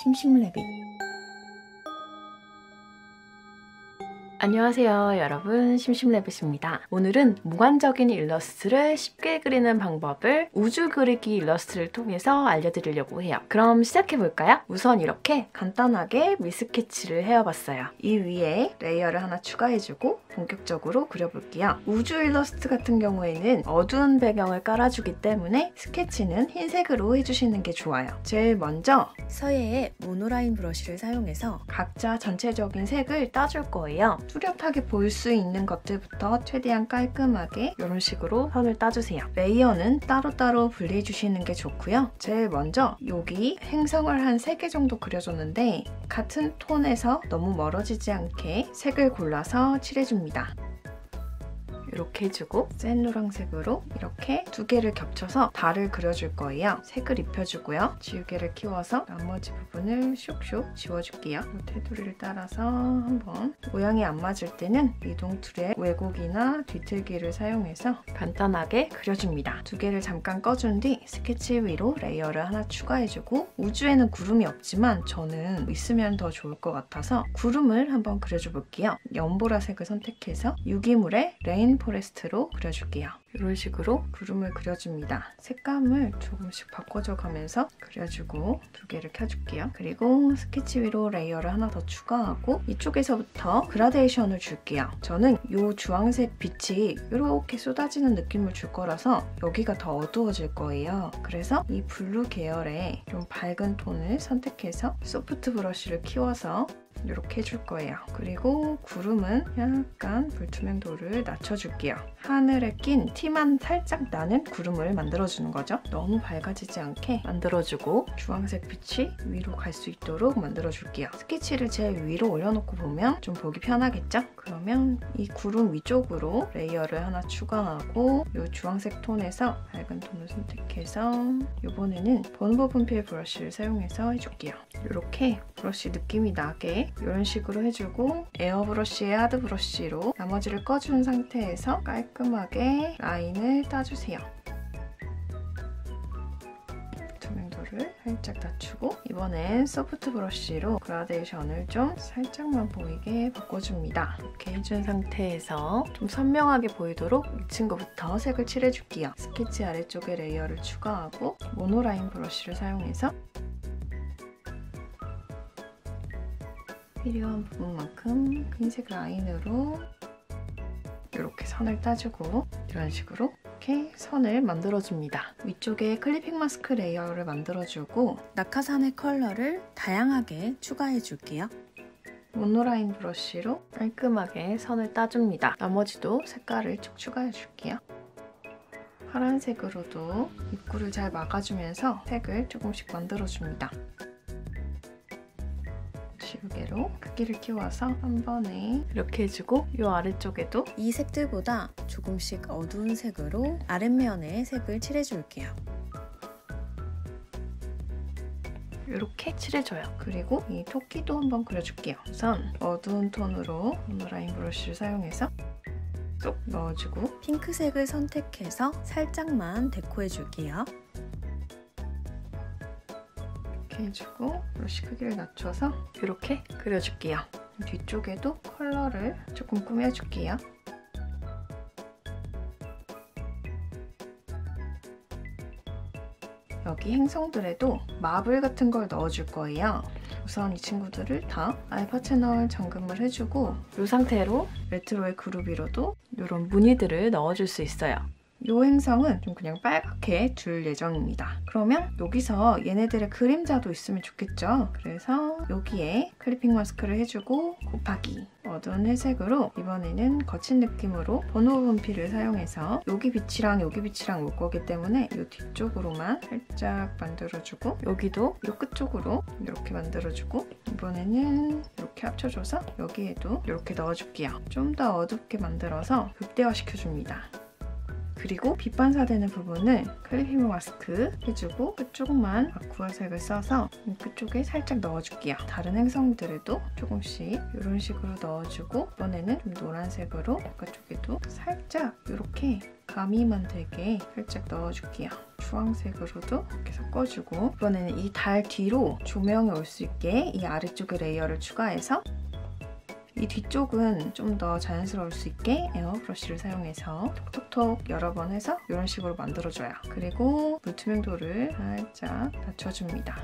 심심래비. 안녕하세요 여러분, 심심래빗입니다. 오늘은 몽환적인 일러스트를 쉽게 그리는 방법을 우주 그리기 일러스트를 통해서 알려드리려고 해요. 그럼 시작해볼까요? 우선 이렇게 간단하게 밀스케치를 해와봤어요. 이 위에 레이어를 하나 추가해주고 본격적으로 그려볼게요. 우주 일러스트 같은 경우에는 어두운 배경을 깔아주기 때문에 스케치는 흰색으로 해주시는 게 좋아요. 제일 먼저 서예의 모노라인 브러쉬를 사용해서 각자 전체적인 색을 따줄 거예요. 뚜렷하게 보일 수 있는 것들부터 최대한 깔끔하게 이런 식으로 선을 따주세요. 레이어는 따로따로 분리해주시는 게 좋고요. 제일 먼저 여기 행성을 한 3개 정도 그려줬는데 같은 톤에서 너무 멀어지지 않게 색을 골라서 칠해줍니다. 이렇게 해주고 센 노란색으로 이렇게 2개를 겹쳐서 달을 그려줄 거예요. 색을 입혀주고요. 지우개를 키워서 나머지 부분을 슉슉 지워줄게요. 테두리를 따라서 한번 모양이 안 맞을 때는 이동 툴의 왜곡이나 뒤틀기를 사용해서 간단하게 그려줍니다. 2개를 잠깐 꺼준 뒤 스케치 위로 레이어를 하나 추가해주고 우주에는 구름이 없지만 저는 있으면 더 좋을 것 같아서 구름을 한번 그려줘 볼게요. 연보라색을 선택해서 유기물의 레인 포레스트로 그려줄게요. 이런 식으로 구름을 그려줍니다. 색감을 조금씩 바꿔줘 가면서 그려주고 2개를 켜줄게요. 그리고 스케치 위로 레이어를 하나 더 추가하고 이쪽에서부터 그라데이션을 줄게요. 저는 이 주황색 빛이 이렇게 쏟아지는 느낌을 줄 거라서 여기가 더 어두워질 거예요. 그래서 이 블루 계열의 좀 밝은 톤을 선택해서 소프트 브러쉬를 키워서 이렇게 해줄 거예요. 그리고 구름은 약간 불투명도를 낮춰줄게요. 하늘에 낀 티만 살짝 나는 구름을 만들어주는 거죠. 너무 밝아지지 않게 만들어주고 주황색 빛이 위로 갈 수 있도록 만들어줄게요. 스케치를 제일 위로 올려놓고 보면 좀 보기 편하겠죠? 그러면 이 구름 위쪽으로 레이어를 하나 추가하고 이 주황색 톤에서 밝은 톤을 선택해서 이번에는 번호 분필 브러쉬를 사용해서 해줄게요. 이렇게 브러쉬 느낌이 나게 이런 식으로 해주고 에어브러쉬의 하드 브러쉬로 나머지를 꺼준 상태에서 깔끔하게 라인을 따주세요. 투명도를 살짝 낮추고 이번엔 소프트 브러쉬로 그라데이션을 좀 살짝만 보이게 바꿔줍니다. 이렇게 해준 상태에서 좀 선명하게 보이도록 이 친구부터 색을 칠해줄게요. 스케치 아래쪽에 레이어를 추가하고 모노라인 브러쉬를 사용해서 필요한 부분만큼 흰색 라인으로 이렇게 선을 따주고 이런 식으로 이렇게 선을 만들어줍니다. 위쪽에 클리핑 마스크 레이어를 만들어주고 낙하산의 컬러를 다양하게 추가해줄게요. 모노라인 브러쉬로 깔끔하게 선을 따줍니다. 나머지도 색깔을 쭉 추가해줄게요. 파란색으로도 입구를 잘 막아주면서 색을 조금씩 만들어줍니다. 지우개로 크기를 키워서 한 번에 이렇게 해주고 이 아래쪽에도 이 색들보다 조금씩 어두운 색으로 아랫면에 색을 칠해줄게요. 이렇게 칠해줘요. 그리고 이 토끼도 한번 그려줄게요. 우선 어두운 톤으로 모노라인 브러쉬를 사용해서 쏙 넣어주고 핑크색을 선택해서 살짝만 데코해줄게요. 해주고 브러쉬 크기를 낮춰서 이렇게 그려줄게요. 뒤쪽에도 컬러를 조금 꾸며줄게요. 여기 행성들에도 마블 같은 걸 넣어줄 거예요. 우선 이 친구들을 다 알파 채널 잠금을 해주고 이 상태로 레트로의 그룹 위로도 이런 무늬들을 넣어줄 수 있어요. 이 행성은 좀 그냥 빨갛게 둘 예정입니다. 그러면 여기서 얘네들의 그림자도 있으면 좋겠죠? 그래서 여기에 클리핑 마스크를 해주고 곱하기 어두운 회색으로 이번에는 거친 느낌으로 번호 분필을 사용해서 여기 빛이랑 여기 빛이랑 올 거기 때문에 이 뒤쪽으로만 살짝 만들어주고 여기도 이 끝쪽으로 이렇게 만들어주고 이번에는 이렇게 합쳐줘서 여기에도 이렇게 넣어줄게요. 좀 더 어둡게 만들어서 극대화시켜줍니다. 그리고 빛 반사되는 부분을 클리핑 마스크 해주고 끝쪽만 아쿠아색을 써서 끝쪽에 살짝 넣어줄게요. 다른 행성들에도 조금씩 이런 식으로 넣어주고 이번에는 좀 노란색으로 바깥쪽에도 살짝 이렇게 가미만 되게 살짝 넣어줄게요. 주황색으로도 이렇게 섞어주고 이번에는 이 달 뒤로 조명이 올 수 있게 이 아래쪽에 레이어를 추가해서 이 뒤쪽은 좀 더 자연스러울 수 있게 에어브러쉬를 사용해서 톡톡톡 여러 번 해서 이런 식으로 만들어줘요. 그리고 물투명도를 살짝 낮춰줍니다.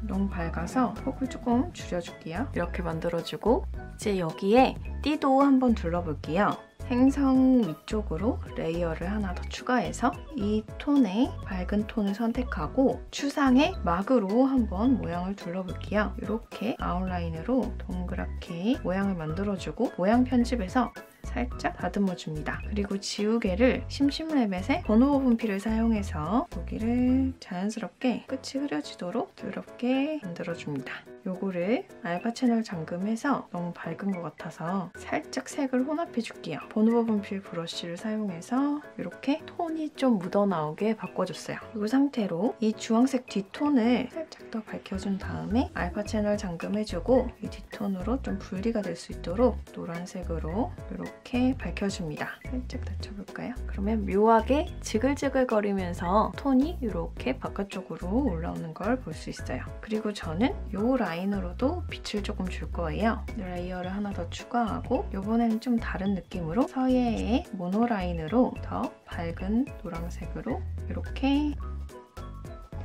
너무 밝아서 폭을 조금 줄여줄게요. 이렇게 만들어주고 이제 여기에 띠도 한번 둘러볼게요. 행성 위쪽으로 레이어를 하나 더 추가해서 이 톤의 밝은 톤을 선택하고 추상의 막으로 한번 모양을 둘러볼게요. 이렇게 아웃라인으로 동그랗게 모양을 만들어주고 모양 편집에서 살짝 다듬어줍니다. 그리고 지우개를 심심레벳의 번호 분필을 사용해서 여기를 자연스럽게 끝이 흐려지도록 부드럽게 만들어줍니다. 요거를 알파 채널 잠금해서 너무 밝은 것 같아서 살짝 색을 혼합해줄게요. 번호 분필 브러쉬를 사용해서 이렇게 톤이 좀 묻어나오게 바꿔줬어요. 이 상태로 이 주황색 뒷톤을 살짝 더 밝혀준 다음에 알파 채널 잠금해주고 이 뒷톤으로 좀 분리가 될 수 있도록 노란색으로 이렇게 밝혀줍니다. 살짝 낮춰볼까요? 그러면 묘하게 지글지글거리면서 톤이 이렇게 바깥쪽으로 올라오는 걸 볼 수 있어요. 그리고 저는 이 라인으로도 빛을 조금 줄 거예요. 레이어를 하나 더 추가하고 이번에는 좀 다른 느낌으로 서예의 모노라인으로 더 밝은 노란색으로 이렇게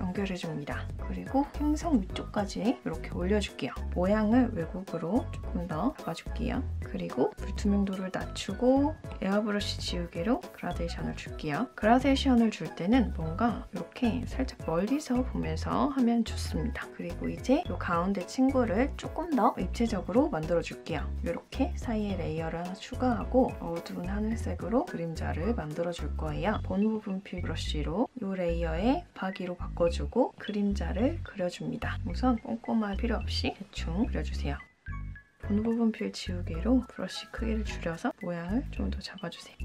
연결해줍니다. 그리고 행성 위쪽까지 이렇게 올려줄게요. 모양을 외국으로 조금 더 잡아줄게요. 그리고 불투명도를 낮추고 에어브러쉬 지우개로 그라데이션을 줄게요. 그라데이션을 줄 때는 뭔가 이렇게 살짝 멀리서 보면서 하면 좋습니다. 그리고 이제 이 가운데 친구를 조금 더 입체적으로 만들어줄게요. 이렇게 사이에 레이어를 하나 추가하고 어두운 하늘색으로 그림자를 만들어줄 거예요. 본 분필 브러쉬로 이 레이어의 바기로 바꿔주고 그림자를 그려줍니다. 우선 꼼꼼할 필요 없이 대충 그려주세요. 본 분필 지우개로 브러쉬 크기를 줄여서 모양을 좀 더 잡아주세요.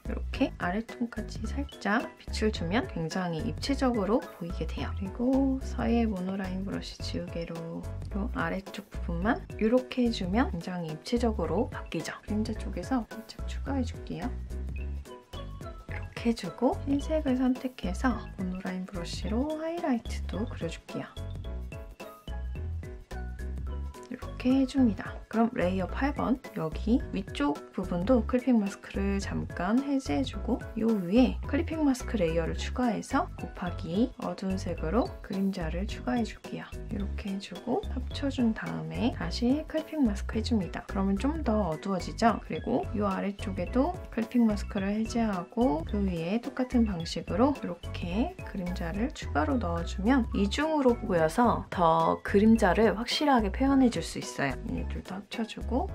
이렇게 아래톤까지 살짝 빛을 주면 굉장히 입체적으로 보이게 돼요. 그리고 서예 모노라인 브러쉬 지우개로 이 아래쪽 부분만 이렇게 해주면 굉장히 입체적으로 바뀌죠. 그림자 쪽에서 살짝 추가해줄게요. 이렇게 해주고 흰색을 선택해서 모노라인 브러쉬로 하이라이트도 그려줄게요. 이렇게 해줍니다. 그럼 레이어 8번 여기 위쪽 부분도 클리핑 마스크를 잠깐 해제해주고 이 위에 클리핑 마스크 레이어를 추가해서 곱하기 어두운 색으로 그림자를 추가해줄게요. 이렇게 해주고 합쳐준 다음에 다시 클리핑 마스크 해줍니다. 그러면 좀 더 어두워지죠? 그리고 이 아래쪽에도 클리핑 마스크를 해제하고 그 위에 똑같은 방식으로 이렇게 그림자를 추가로 넣어주면 이중으로 보여서 더 그림자를 확실하게 표현해줄 수 있어요. 이 둘 다 합쳐주고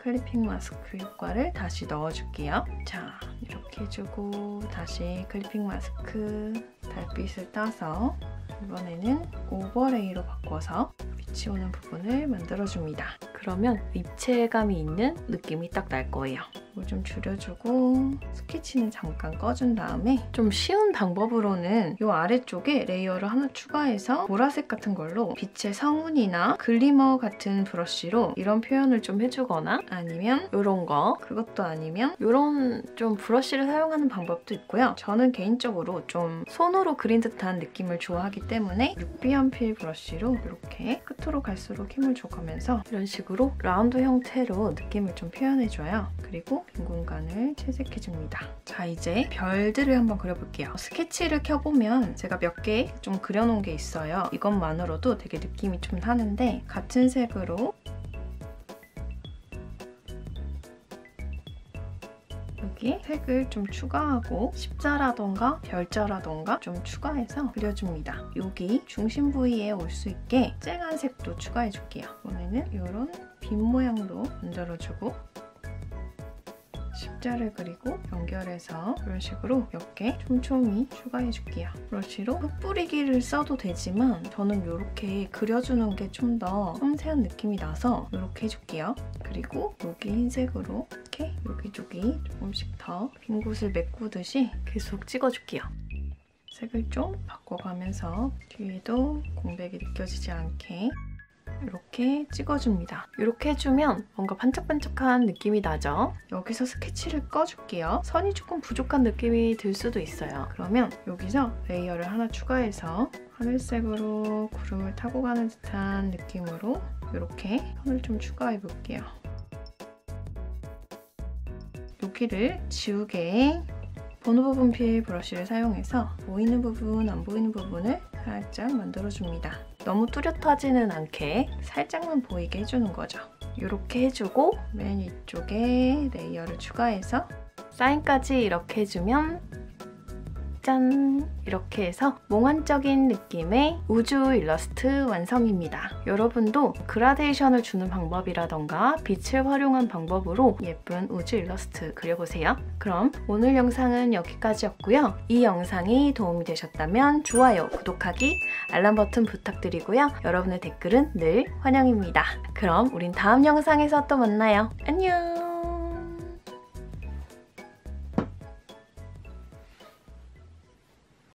클리핑 마스크 효과를 다시 넣어줄게요. 자, 이렇게 해주고 다시 클리핑 마스크 달빛을 따서 이번에는 오버레이로 바꿔서 빛이 오는 부분을 만들어줍니다. 그러면 입체감이 있는 느낌이 딱 날 거예요. 이걸 좀 줄여주고 스케치는 잠깐 꺼준 다음에 좀 쉬운 방법으로는 이 아래쪽에 레이어를 하나 추가해서 보라색 같은 걸로 빛의 성운이나 글리머 같은 브러쉬로 이런 표현을 좀 해주거나 아니면 이런 거 그것도 아니면 이런 좀 브러쉬를 사용하는 방법도 있고요. 저는 개인적으로 좀 손으로 그린 듯한 느낌을 좋아하기 때문에 6B 연필 브러쉬로 이렇게 끝으로 갈수록 힘을 줘가면서 이런 식으로 라운드 형태로 느낌을 좀 표현해줘요. 그리고 빈 공간을 채색해줍니다. 자, 이제 별들을 한번 그려볼게요. 스케치를 켜보면 제가 몇 개 좀 그려놓은 게 있어요. 이것만으로도 되게 느낌이 좀 나는데 같은 색으로 여기 색을 좀 추가하고 십자라던가 별자라던가 좀 추가해서 그려줍니다. 여기 중심 부위에 올 수 있게 쨍한 색도 추가해줄게요. 이번에는 이런 빛 모양도 만들어주고 십자를 그리고 연결해서 이런 식으로 몇 개 촘촘히 추가해줄게요. 브러쉬로 흩뿌리기를 써도 되지만 저는 이렇게 그려주는 게 좀 더 섬세한 느낌이 나서 이렇게 해줄게요. 그리고 여기 흰색으로 이렇게 여기저기 조금씩 더 빈 곳을 메꾸듯이 계속 찍어줄게요. 색을 좀 바꿔가면서 뒤에도 공백이 느껴지지 않게 이렇게 찍어줍니다. 이렇게 해주면 뭔가 반짝반짝한 느낌이 나죠? 여기서 스케치를 꺼줄게요. 선이 조금 부족한 느낌이 들 수도 있어요. 그러면 여기서 레이어를 하나 추가해서 하늘색으로 구름을 타고 가는 듯한 느낌으로 이렇게 선을 좀 추가해 볼게요. 여기를 지우개 번호 부분필 브러쉬를 사용해서 보이는 부분, 안 보이는 부분을 살짝 만들어줍니다. 너무 뚜렷하지는 않게 살짝만 보이게 해주는 거죠. 이렇게 해주고 맨 위쪽에 레이어를 추가해서 사인까지 이렇게 해주면 짠! 이렇게 해서 몽환적인 느낌의 우주 일러스트 완성입니다. 여러분도 그라데이션을 주는 방법이라던가 빛을 활용한 방법으로 예쁜 우주 일러스트 그려보세요. 그럼 오늘 영상은 여기까지였고요. 이 영상이 도움이 되셨다면 좋아요, 구독하기, 알람 버튼 부탁드리고요. 여러분의 댓글은 늘 환영입니다. 그럼 우린 다음 영상에서 또 만나요. 안녕!